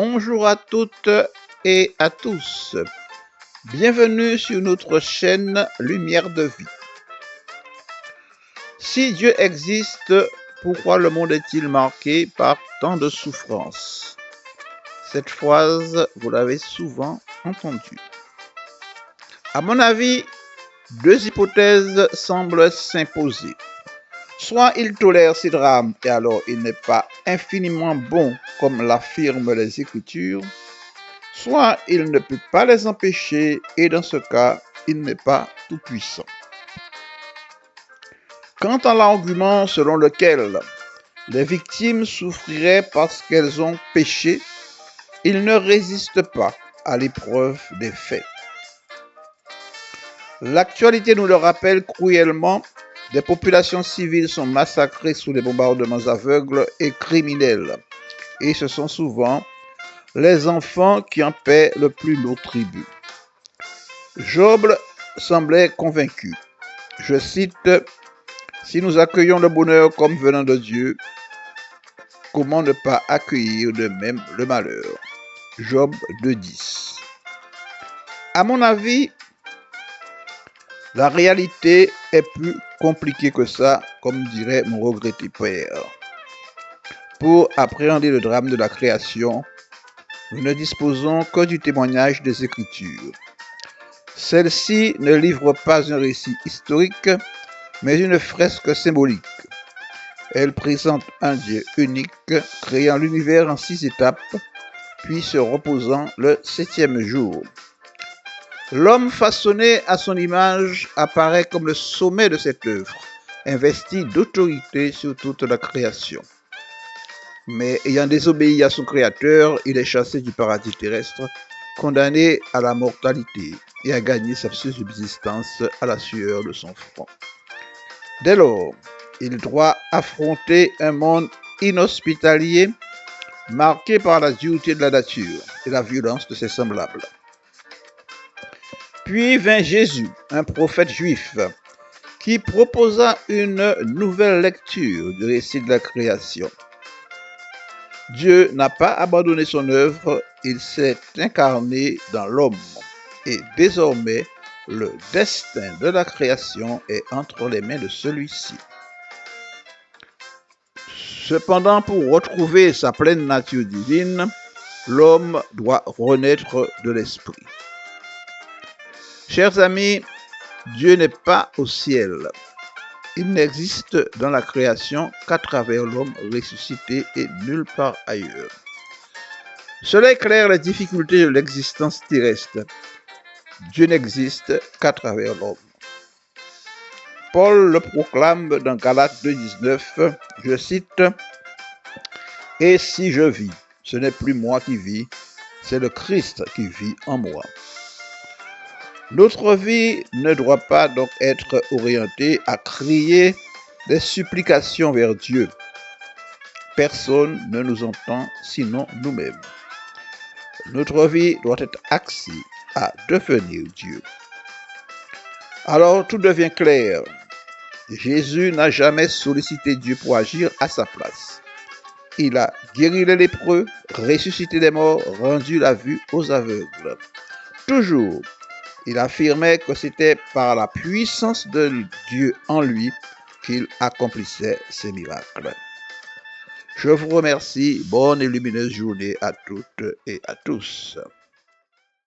Bonjour à toutes et à tous. Bienvenue sur notre chaîne Lumière de vie. Si Dieu existe, pourquoi le monde est-il marqué par tant de souffrances? Cette phrase, vous l'avez souvent entendue. À mon avis, deux hypothèses semblent s'imposer. Soit il tolère ces drames et alors il n'est pas infiniment bon comme l'affirment les Écritures, soit il ne peut pas les empêcher et dans ce cas, il n'est pas tout-puissant. Quant à l'argument selon lequel les victimes souffriraient parce qu'elles ont péché, il ne résiste pas à l'épreuve des faits. L'actualité nous le rappelle cruellement, des populations civiles sont massacrées sous des bombardements aveugles et criminels. Et ce sont souvent les enfants qui en paient le plus lourd tribut. Job semblait convaincu. Je cite, « Si nous accueillons le bonheur comme venant de Dieu, comment ne pas accueillir de même le malheur ?» Job 2,10. À mon avis, la réalité est plus compliquée que ça, comme dirait mon regretté père. Pour appréhender le drame de la création, nous ne disposons que du témoignage des Écritures. Celle-ci ne livre pas un récit historique, mais une fresque symbolique. Elle présente un Dieu unique, créant l'univers en 6 étapes, puis se reposant le 7e jour. L'homme façonné à son image apparaît comme le sommet de cette œuvre, investi d'autorité sur toute la création. Mais ayant désobéi à son Créateur, il est chassé du paradis terrestre, condamné à la mortalité et à gagner sa subsistance à la sueur de son front. Dès lors, il doit affronter un monde inhospitalier, marqué par la dureté de la nature et la violence de ses semblables. Puis vint Jésus, un prophète juif, qui proposa une nouvelle lecture du récit de la création. Dieu n'a pas abandonné son œuvre, il s'est incarné dans l'homme et désormais le destin de la création est entre les mains de celui-ci. Cependant, pour retrouver sa pleine nature divine, l'homme doit renaître de l'esprit. Chers amis, Dieu n'est pas au ciel. Il n'existe dans la création qu'à travers l'homme ressuscité et nulle part ailleurs. Cela éclaire les difficultés de l'existence terrestre. Dieu n'existe qu'à travers l'homme. Paul le proclame dans Galates 2,19, je cite, « Et si je vis, ce n'est plus moi qui vis, c'est le Christ qui vit en moi. » Notre vie ne doit pas donc être orientée à crier des supplications vers Dieu. Personne ne nous entend sinon nous-mêmes. Notre vie doit être axée à devenir Dieu. Alors tout devient clair. Jésus n'a jamais sollicité Dieu pour agir à sa place. Il a guéri les lépreux, ressuscité les morts, rendu la vue aux aveugles. Toujours, il affirmait que c'était par la puissance de Dieu en lui qu'il accomplissait ces miracles. Je vous remercie. Bonne et lumineuse journée à toutes et à tous.